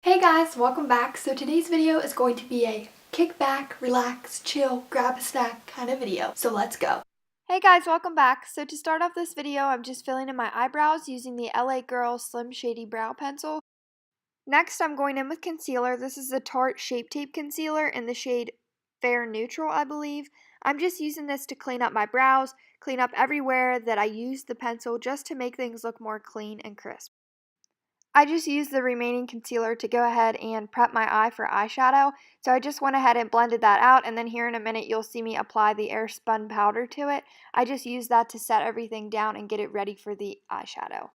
Hey guys, welcome back. So today's video is going to be a kick back, relax, chill, grab a snack kind of video. So let's go. Hey guys, welcome back. So to start off this video, I'm just filling in my eyebrows using the LA Girl Slim Shady Brow Pencil. Next, I'm going in with concealer. This is the Tarte Shape Tape Concealer in the shade Fair Neutral, I believe. I'm just using this to clean up my brows, clean up everywhere that I used the pencil just to make things look more clean and crisp. I just used the remaining concealer to go ahead and prep my eye for eyeshadow. So I just went ahead and blended that out, and then here in a minute you'll see me apply the air-spun powder to it. I just used that to set everything down and get it ready for the eyeshadow.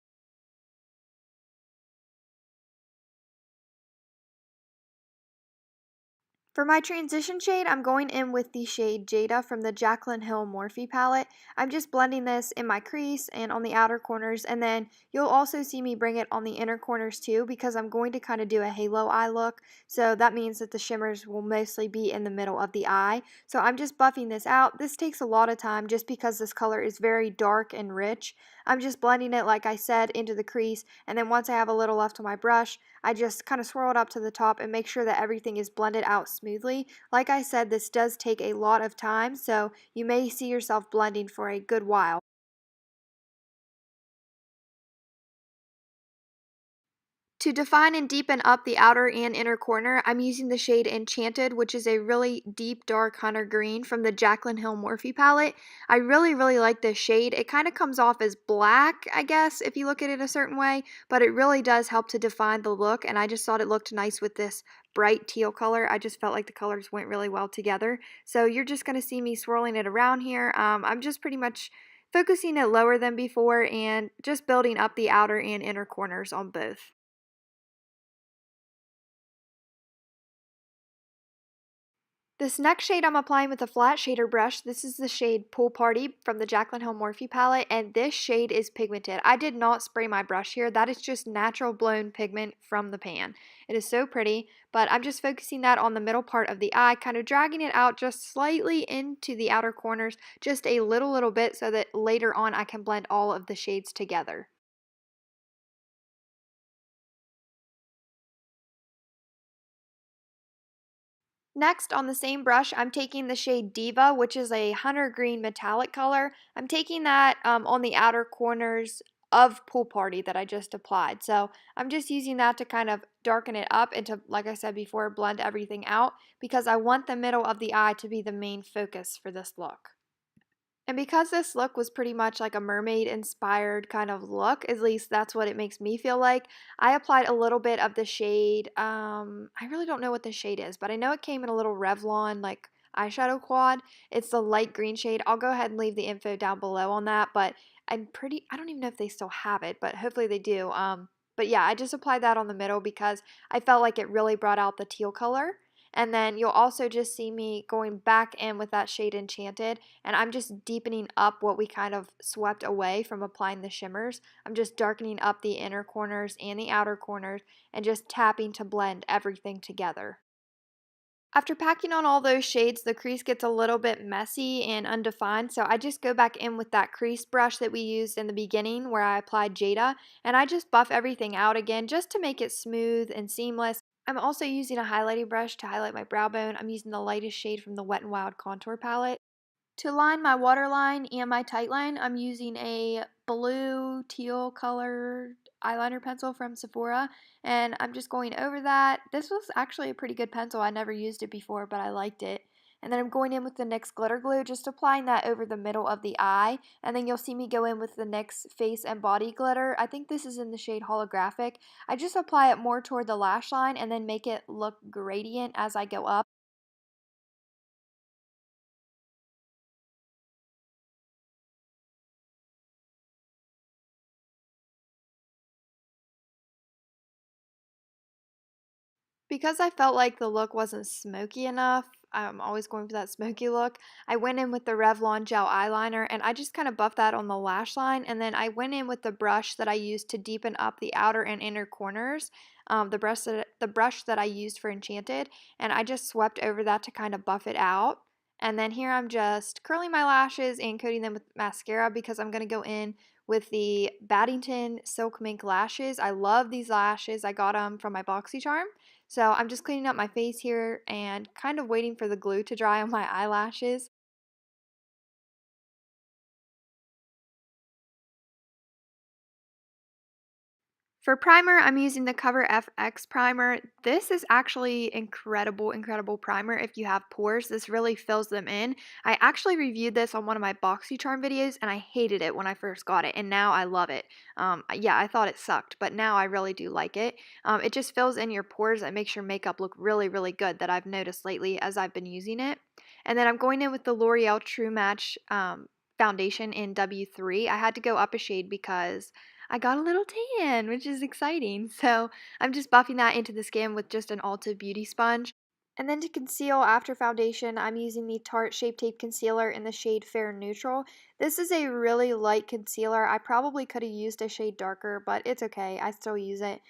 For my transition shade, I'm going in with the shade Jada from the Jaclyn Morphe palette. I'm just blending this in my crease and on the outer corners, and then you'll also see me bring it on the inner corners too because I'm going to kind of do a halo eye look. So that means that the shimmers will mostly be in the middle of the eye. So I'm just buffing this out. This takes a lot of time just because this color is very dark and rich. I'm just blending it, like I said, into the crease, and then once I have a little left on my brush, I just kind of swirl it up to the top and make sure that everything is blended out smoothly. Like I said, this does take a lot of time, so you may see yourself blending for a good while. To define and deepen up the outer and inner corner, I'm using the shade Enchanted, which is a really deep dark hunter green from the Jaclyn Morphe palette. I really like this shade. It kind of comes off as black, I guess, if you look at it a certain way, but it really does help to define the look, and I just thought it looked nice with this bright teal color. I just felt like the colors went really well together. So you're just going to see me swirling it around here. I'm just pretty much focusing it lower than before and just building up the outer and inner corners on both. This next shade I'm applying with a flat shader brush. This is the shade Pool Party from the Jaclyn Morphe palette, and this shade is pigmented. I did not spray my brush here. That is just natural blown pigment from the pan. It is so pretty, but I'm just focusing that on the middle part of the eye, kind of dragging it out just slightly into the outer corners, just a little bit so that later on I can blend all of the shades together. Next, on the same brush, I'm taking the shade Diva, which is a hunter green metallic color. I'm taking that on the outer corners of Pool Party that I just applied. So I'm just using that to kind of darken it up and to, like I said before, blend everything out because I want the middle of the eye to be the main focus for this look. And because this look was pretty much like a mermaid inspired kind of look, at least that's what it makes me feel like, I applied a little bit of the shade, I really don't know what the shade is, but I know it came in a little Revlon like eyeshadow quad. It's the light green shade. I'll go ahead and leave the info down below on that, but I don't even know if they still have it, but hopefully they do. But yeah, I just applied that on the middle because I felt like it really brought out the teal color. And then you'll also just see me going back in with that shade Enchanted, and I'm just deepening up what we kind of swept away from applying the shimmers. I'm just darkening up the inner corners and the outer corners and just tapping to blend everything together. After packing on all those shades, the crease gets a little bit messy and undefined, so I just go back in with that crease brush that we used in the beginning where I applied Jada, and I just buff everything out again just to make it smooth and seamless. I'm also using a highlighting brush to highlight my brow bone. I'm using the lightest shade from the Wet n Wild contour palette. To line my waterline and my tightline, I'm using a blue teal colored eyeliner pencil from Sephora, and I'm just going over that. This was actually a pretty good pencil. I never used it before, but I liked it. And then I'm going in with the NYX glitter glue, just applying that over the middle of the eye. And then you'll see me go in with the NYX face and body glitter. I think this is in the shade Holographic. I just apply it more toward the lash line and then make it look gradient as I go up. Because I felt like the look wasn't smoky enough, I'm always going for that smoky look, I went in with the Revlon gel eyeliner and I just kind of buffed that on the lash line, and then I went in with the brush that I used to deepen up the outer and inner corners, the brush that I used for Enchanted, and I just swept over that to kind of buff it out. And then here I'm just curling my lashes and coating them with mascara because I'm going to go in with the Baddington Silk Mink lashes. I love these lashes. I got them from my BoxyCharm. So I'm just cleaning up my face here and kind of waiting for the glue to dry on my eyelashes. For primer, I'm using the Cover FX primer. This is actually incredible primer if you have pores. This really fills them in. I actually reviewed this on one of my BoxyCharm videos and I hated it when I first got it, and now I love it. Yeah, I thought it sucked, but now I really do like it. It just fills in your pores and makes your makeup look really good, that I've noticed lately as I've been using it. And then I'm going in with the L'Oreal True Match foundation in W3. I had to go up a shade because I got a little tan, which is exciting. So I'm just buffing that into the skin with just an Ulta Beauty sponge. And then to conceal after foundation, I'm using the Tarte Shape Tape Concealer in the shade Fair Neutral. This is a really light concealer. I probably could have used a shade darker, but it's okay. I still use it.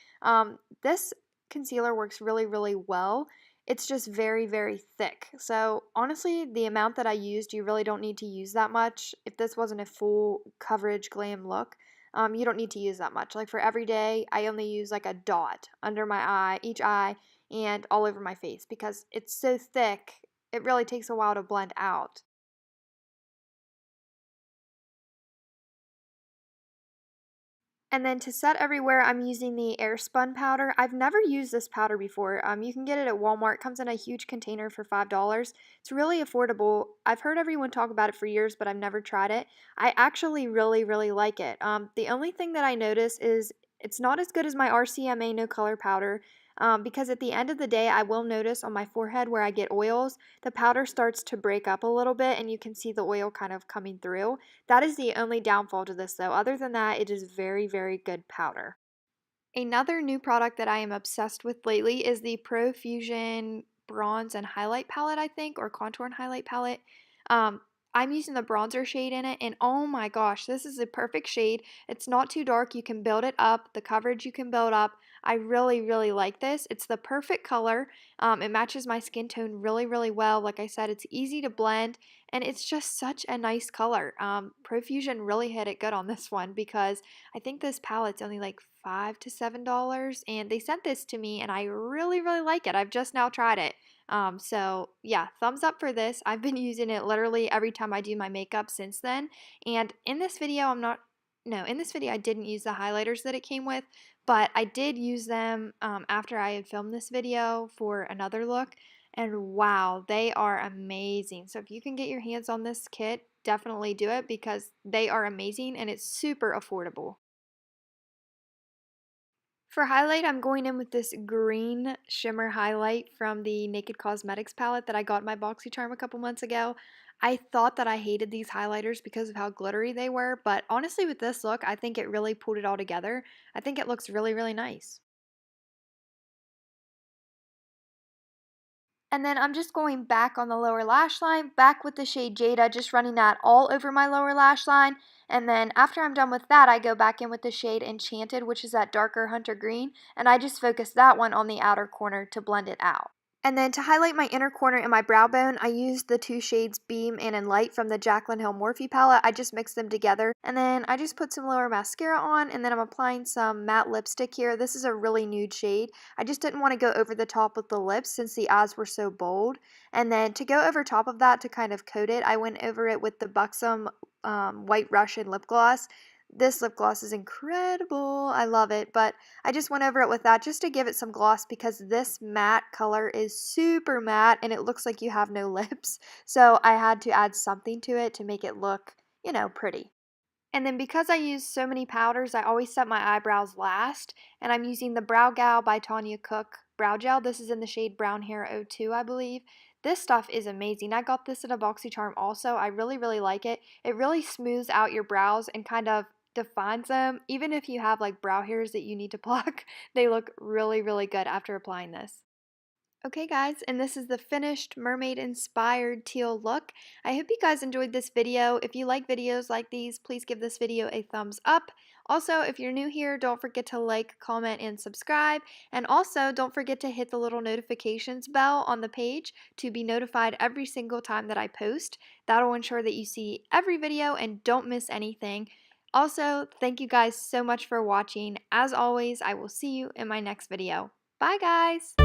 This concealer works really well. It's just very thick. So honestly, the amount that I used, you really don't need to use that much. If this wasn't a full coverage glam look, you don't need to use that much. Like for every day, I only use like a dot under my eye, each eye, and all over my face because it's so thick, it really takes a while to blend out. And then to set everywhere, I'm using the Airspun powder. I've never used this powder before. You can get it at Walmart. It comes in a huge container for $5. It's really affordable. I've heard everyone talk about it for years, but I've never tried it. I actually really like it. The only thing that I notice is it's not as good as my RCMA No Color powder. Because at the end of the day, I will notice on my forehead where I get oils, the powder starts to break up a little bit and you can see the oil kind of coming through. That is the only downfall to this though. Other than that, it is very good powder. Another new product that I am obsessed with lately is the Pro Fusion Bronze and Highlight Palette, I think, or Contour and Highlight Palette. Um, I'm using the bronzer shade in it, and oh my gosh, this is a perfect shade. It's not too dark. You can build it up. The coverage you can build up. I really like this. It's the perfect color. It matches my skin tone really well. Like I said, it's easy to blend, and it's just such a nice color. Profusion really hit it good on this one because I think this palette's only like $5 to $7, and they sent this to me, and I really like it. I've just now tried it. So yeah, thumbs up for this. I've been using it literally every time I do my makeup since then. And in this video, in this video I didn't use the highlighters that it came with, but I did use them after I had filmed this video for another look. And wow, they are amazing. So if you can get your hands on this kit, definitely do it because they are amazing and it's super affordable. For highlight, I'm going in with this green shimmer highlight from the Naked Cosmetics palette that I got in my BoxyCharm a couple months ago. I thought that I hated these highlighters because of how glittery they were, but honestly with this look, I think it really pulled it all together. I think it looks really nice. And then I'm just going back on the lower lash line, back with the shade Jada, just running that all over my lower lash line. And then after I'm done with that, I go back in with the shade Enchanted, which is that darker hunter green, and I just focus that one on the outer corner to blend it out. And then to highlight my inner corner and my brow bone, I used the two shades Beam and Enlight from the Jaclyn Hill Morphe palette. I just mixed them together. And then I just put some lower mascara on, and then I'm applying some matte lipstick here. This is a really nude shade. I just didn't want to go over the top with the lips since the eyes were so bold. And then to go over top of that to kind of coat it, I went over it with the Buxom White Russian lip gloss. This lip gloss is incredible. I love it, but I just went over it with that just to give it some gloss because this matte color is super matte and it looks like you have no lips. So I had to add something to it to make it look, pretty. And then because I use so many powders, I always set my eyebrows last. And I'm using the Brow Gal by Tanya Cook Brow Gel. This is in the shade Brown Hair 02, I believe. This stuff is amazing. I got this at a BoxyCharm also. I really like it. It really smooths out your brows and kind of defines them. Even if you have like brow hairs that you need to pluck, they look really good after applying this. Okay guys, and this is the finished mermaid inspired teal look. I hope you guys enjoyed this video. If you like videos like these, please give this video a thumbs up. Also, if you're new here, don't forget to like, comment, and subscribe. And also, don't forget to hit the little notifications bell on the page to be notified every single time that I post. That'll ensure that you see every video and don't miss anything. Also, thank you guys so much for watching. As always, I will see you in my next video. Bye, guys!